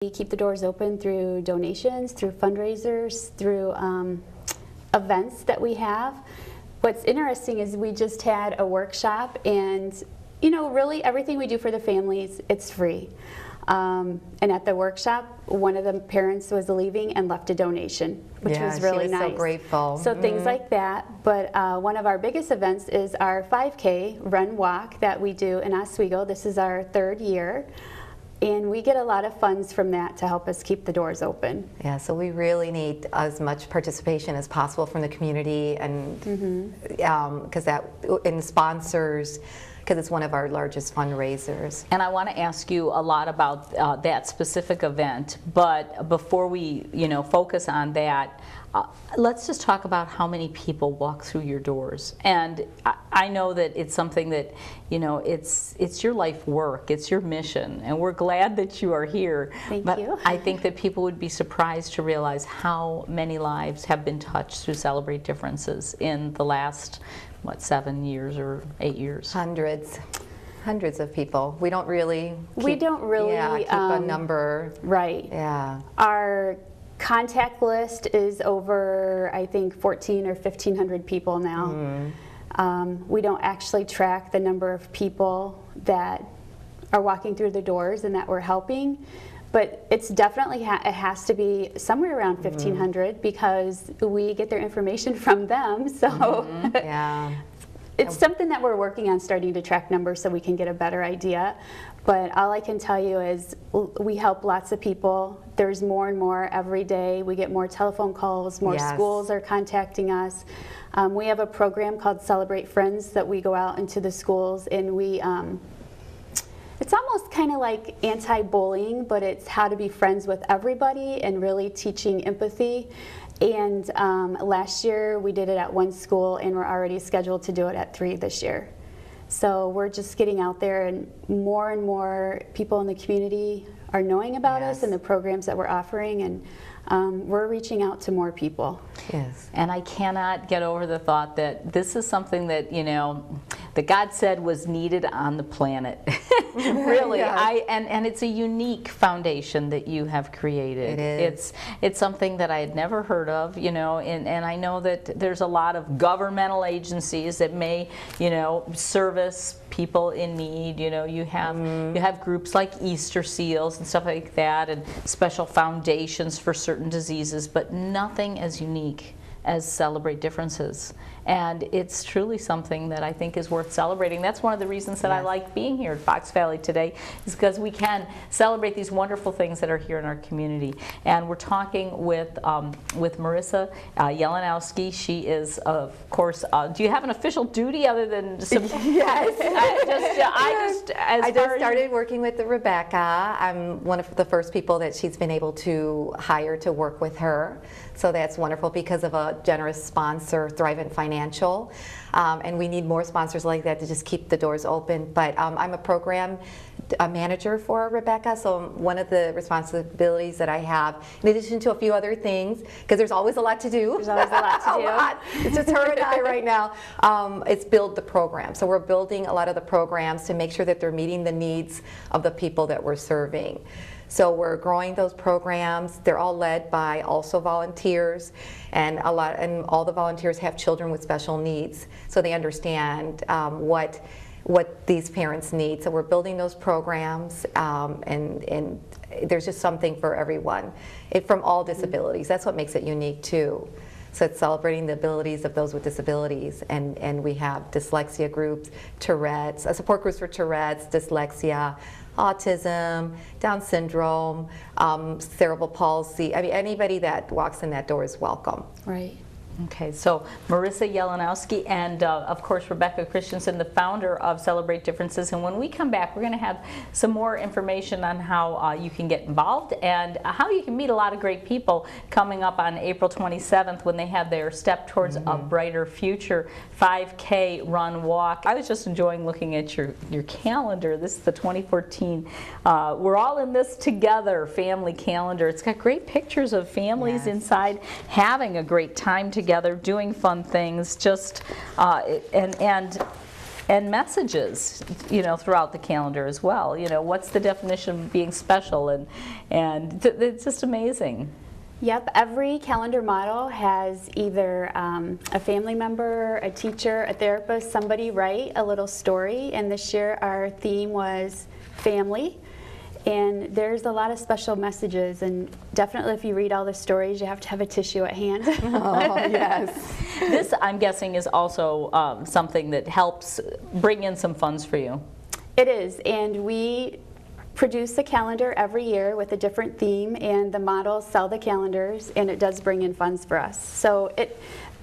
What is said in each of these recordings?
We keep the doors open through donations, through fundraisers, through events that we have. What's interesting is we just had a workshop, and you know, really everything we do for the families, it's free. And at the workshop, one of the parents was leaving and left a donation, which was really she was nice. So grateful. So things like that. But one of our biggest events is our 5K run walk that we do in Oswego. This is our 3rd year. And we get a lot of funds from that to help us keep the doors open. Yeah, so we really need as much participation as possible from the community, and because and sponsors, because it's one of our largest fundraisers. And I want to ask you a lot about that specific event, but before we focus on that, let's just talk about how many people walk through your doors. And I know that it's something that, it's your life work, it's your mission, and we're glad that you are here. Thank but you. I think that people would be surprised to realize how many lives have been touched through Celebrate Differences in the last, 7 years or 8 years? Hundreds of people. We don't really keep a number. Right. Yeah. Our contact list is over, I think, 1,400 or 1,500 people now. We don't actually track the number of people that are walking through the doors and that we're helping, but it's definitely it has to be somewhere around 1,500 because we get their information from them. So yeah. It's something that we're working on, starting to track numbers so we can get a better idea. But all I can tell you is we help lots of people. There's more and more every day. We get more telephone calls, more schools are contacting us. We have a program called Celebrate Friends that we go out into the schools, and we it's almost kind of like anti-bullying, but it's how to be friends with everybody and really teaching empathy. And last year we did it at 1 school, and we're already scheduled to do it at 3 this year. So we're just getting out there, and more people in the community are knowing about us and the programs that we're offering, and we're reaching out to more people. Yes. And I cannot get over the thought that this is something that, that God said was needed on the planet. Really. And it's a unique foundation that you have created. It is. It's something that I had never heard of, and I know that there's a lot of governmental agencies that may, service people in need. You have groups like Easter Seals and stuff like that, and special foundations for certain diseases, but nothing as unique as Celebrate Differences. And it's truly something that I think is worth celebrating. That's one of the reasons that I like being here at Fox Valley today, is because we can celebrate these wonderful things that are here in our community. And we're talking with Marissa Yelenosky. She is, of course, do you have an official duty other than Yes. I just started working with Rebecca. I'm one of the first people that she's been able to hire to work with her. So that's wonderful because of a generous sponsor, Thrivent Financial. And we need more sponsors like that to just keep the doors open. But I'm a program manager for Rebecca, so one of the responsibilities that I have, in addition to a few other things, because there's always a lot to do. There's always a lot to do. It's just her and I right now. It's build the program. So we're building a lot of the programs to make sure that they're meeting the needs of the people that we're serving. So we're growing those programs. They're all led by also volunteers, and all the volunteers have children with special needs, so they understand what these parents need. So we're building those programs, and there's just something for everyone, from all disabilities. That's what makes it unique too. So it's celebrating the abilities of those with disabilities, and we have dyslexia groups, Tourette's, support groups for Tourette's, dyslexia, autism, Down syndrome, cerebral palsy. I mean, anybody that walks in that door is welcome. Right. Okay, so Marissa Yelenosky and of course Rebecca Christiansen, the founder of Celebrate Differences. And when we come back, we're going to have some more information on how you can get involved and how you can meet a lot of great people coming up on April 27th when they have their Step Towards a Brighter Future 5K run walk. I was just enjoying looking at your calendar. This is the 2014 We're All in This Together family calendar. It's got great pictures of families inside having a great time together, doing fun things, just and and messages, throughout the calendar as well. What's the definition of being special, and it's just amazing. Yep, every calendar model has either a family member, a teacher, a therapist, somebody write a little story, and this year our theme was family. And there's a lot of special messages, and definitely if you read all the stories, you have to have a tissue at hand. Oh, yes. This, I'm guessing, is also something that helps bring in some funds for you. It is, and we produce a calendar every year with a different theme, and the models sell the calendars, and it does bring in funds for us. So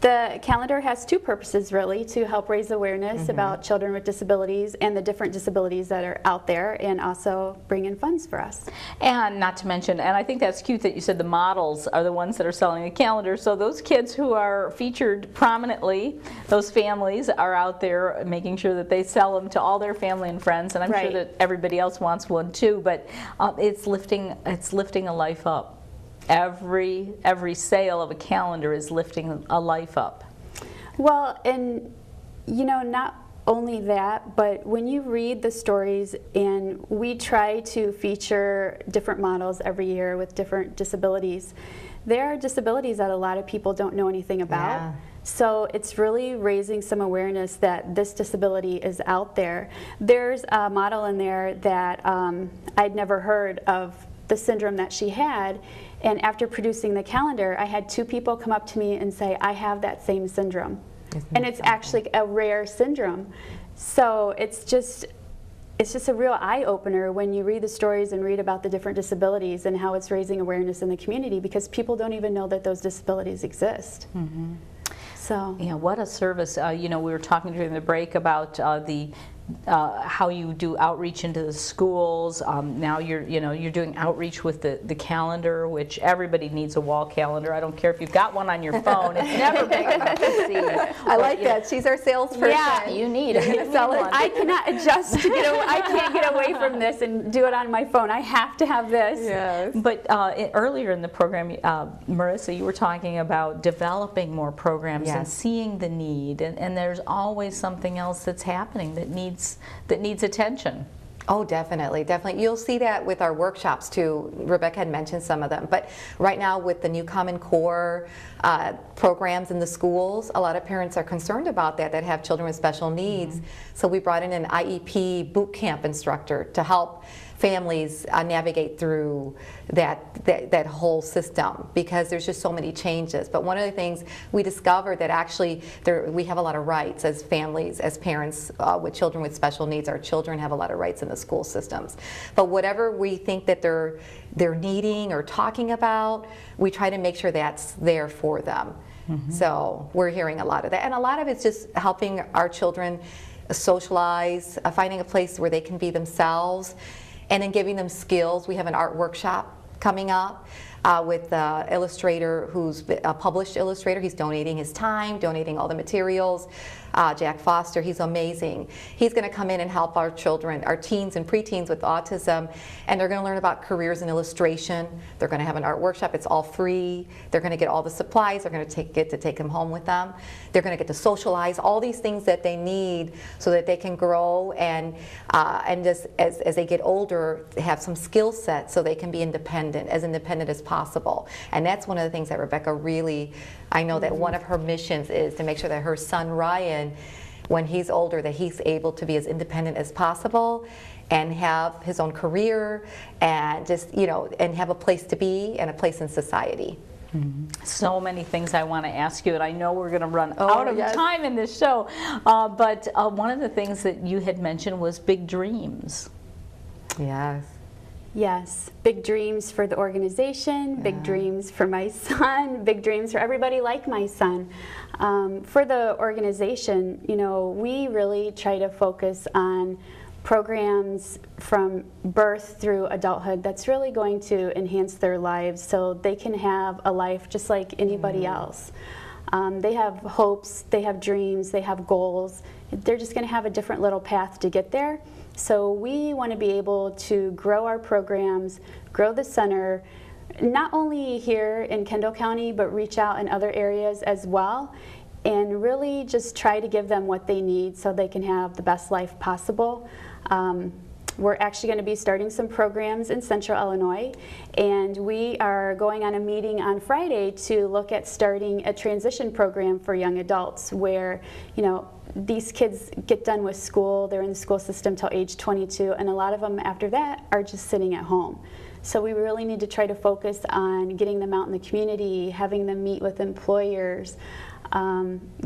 the calendar has two purposes, really, to help raise awareness about children with disabilities and the different disabilities that are out there, and also bring in funds for us. And not to mention, and I think that's cute that you said the models are the ones that are selling the calendar, so those kids who are featured prominently, those families are out there making sure that they sell them to all their family and friends, and I'm sure that everybody else wants one too, but it's lifting a life up. Every sale of a calendar is lifting a life up. Well, and not only that, but when you read the stories, and we try to feature different models every year with different disabilities, there are disabilities that a lot of people don't know anything about. Yeah. So it's really raising some awareness that this disability is out there. There's a model in there that I'd never heard of the syndrome that she had, and after producing the calendar, I had two people come up to me and say, I have that same syndrome. And it's actually a rare syndrome. So it's just a real eye-opener when you read the stories and read about the different disabilities and how it's raising awareness in the community, because people don't even know that those disabilities exist. So yeah, what a service. We were talking during the break about how you do outreach into the schools. Now you're doing outreach with the calendar, which everybody needs a wall calendar. I don't care if you've got one on your phone. It's never big enough to see. I like that. She's our salesperson. Yeah, you need it. I cannot adjust to I can't get away from this and do it on my phone. I have to have this. Yes. But earlier in the program, Marissa, you were talking about developing more programs and seeing the need, and there's always something else that's happening that needs attention. Oh, definitely, definitely. You'll see that with our workshops too. Rebecca had mentioned some of them, but right now with the new Common Core programs in the schools, a lot of parents are concerned about that have children with special needs. So we brought in an IEP boot camp instructor to help families navigate through that whole system, because there's just so many changes. But one of the things we discovered that actually we have a lot of rights as families, as parents with children with special needs. Our children have a lot of rights in the school systems. But whatever we think that they're needing or talking about, we try to make sure that's there for them. So we're hearing a lot of that. And a lot of it's just helping our children socialize, finding a place where they can be themselves, and then giving them skills. We have an art workshop coming up with an illustrator who's a published illustrator. He's donating his time, donating all the materials. Jack Foster, he's amazing. He's going to come in and help our children, our teens and preteens with autism, and they're going to learn about careers in illustration. They're going to have an art workshop. It's all free. They're going to get all the supplies. They're going to get to take them home with them. They're going to get to socialize, all these things that they need so that they can grow and just as they get older, have some skill sets so they can be independent as possible. And that's one of the things that Rebecca really, I know that one of her missions is to make sure that her son Ryan, when he's older, that he's able to be as independent as possible and have his own career and just, and have a place to be and a place in society. So many things I want to ask you, and I know we're going to run out of time in this show, but one of the things that you had mentioned was big dreams. Yes. Yes, big dreams for the organization, big dreams for my son, big dreams for everybody like my son. For the organization, we really try to focus on programs from birth through adulthood that's really going to enhance their lives so they can have a life just like anybody else. They have hopes, they have dreams, they have goals. They're just going to have a different little path to get there. So we want to be able to grow our programs, grow the center, not only here in Kendall County, but reach out in other areas as well. and really just try to give them what they need so they can have the best life possible. We're actually going to be starting some programs in Central Illinois, and we are going on a meeting on Friday to look at starting a transition program for young adults where, you know, these kids get done with school, they're in the school system till age 22, and a lot of them after that are just sitting at home. So we really need to try to focus on getting them out in the community, having them meet with employers,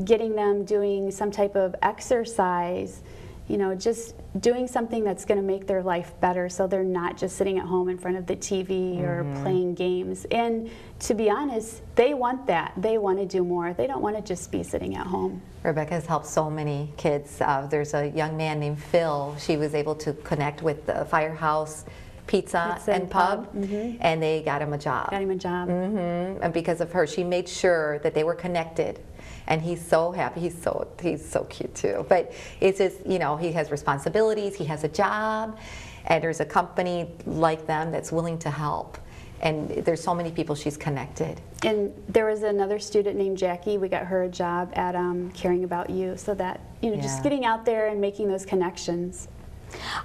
getting them doing some type of exercise, you know, just doing something that's going to make their life better so they're not just sitting at home in front of the TV or playing games. And to be honest, they want that. They want to do more. They don't want to just be sitting at home. Rebecca has helped so many kids. There's a young man named Phil. She was able to connect with the Firehouse Pizza and Pub, and they got him a job. Got him a job. And because of her, she made sure that they were connected. And he's so happy. He's so cute too. But it's just, you know, he has responsibilities. He has a job, and there's a company like them that's willing to help. And there's so many people she's connected. And there was another student named Jackie. We got her a job at Caring About You, so that, you know, just getting out there and making those connections.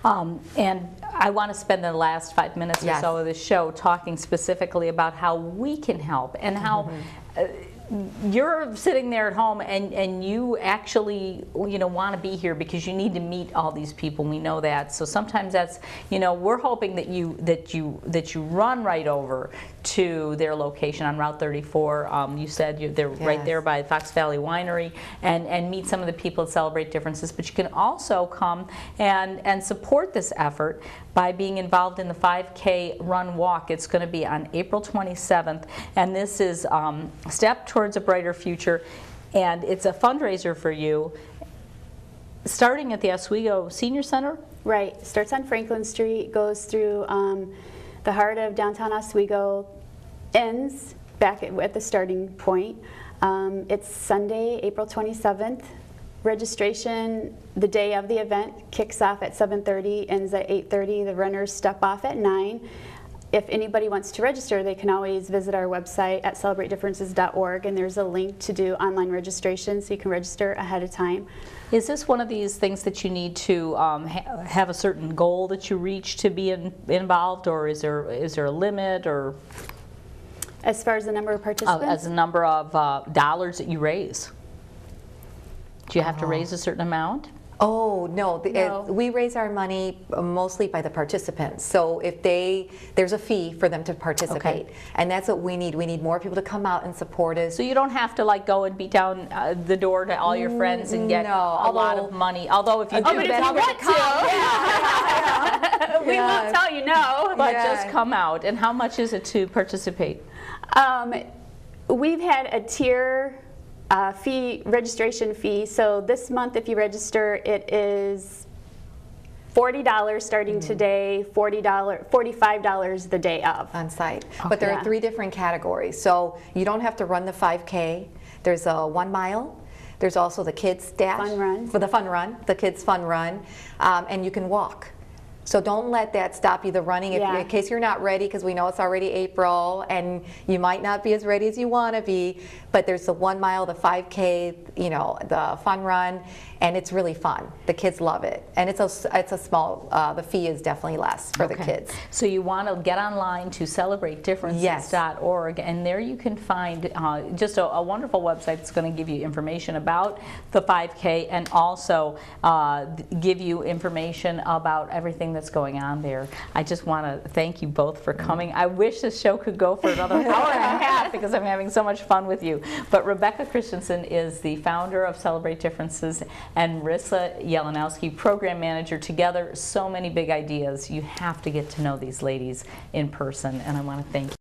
And I want to spend the last 5 minutes or so of the show talking specifically about how we can help and how you're sitting there at home and you actually, you know, want to be here because you need to meet all these people. We know that. So sometimes that's, you know, we're hoping that you run right over to their location on Route 34. You said they're right there by Fox Valley Winery, and meet some of the people that Celebrate Differences. But you can also come and support this effort by being involved in the 5K Run Walk. It's going to be on April 27th, and this is Step Towards a Brighter Future, and it's a fundraiser for you, starting at the Oswego Senior Center. Right. Starts on Franklin Street, goes through the heart of downtown Oswego, ends back at the starting point. It's Sunday, April 27th. Registration the day of the event kicks off at 7:30, ends at 8:30. The runners step off at 9. If anybody wants to register, they can always visit our website at celebratedifferences.org, and there's a link to do online registration, so you can register ahead of time. Is this one of these things that you need to have a certain goal that you reach to be involved, or is there a limit, or as far as the number of participants? As the number of dollars that you raise? Do you have to raise a certain amount? Oh, no. No. We raise our money mostly by the participants. So if there's a fee for them to participate. Okay. And that's what we need. We need more people to come out and support us. So you don't have to like go and beat down the door to all your friends and get a lot of money. Although if you do, but if then you want to, we won't tell you no. But just come out. And how much is it to participate? We've had a tier registration fee. So this month, if you register, it is $40 starting today, $45 the day of. On site. But there are 3 different categories. So you don't have to run the 5K. There's a 1 mile. There's also the kids dash. Fun run. For the fun run, the kids fun run. And you can walk. So don't let that stop you, the running, in case you're not ready, because we know it's already April and you might not be as ready as you want to be. But there's the 1 mile, the 5K, you know, the fun run, and it's really fun. The kids love it, and it's a small. The fee is definitely less for the kids. So you want to get online to celebratedifferences.org, and there you can find just a wonderful website that's going to give you information about the 5K and also give you information about everything that's going on there. I just want to thank you both for coming. I wish this show could go for another hour and a half because I'm having so much fun with you. But Rebecca Christiansen is the founder of Celebrate Differences, and Marissa Yelenosky, program manager. Together, so many big ideas. You have to get to know these ladies in person, and I want to thank you.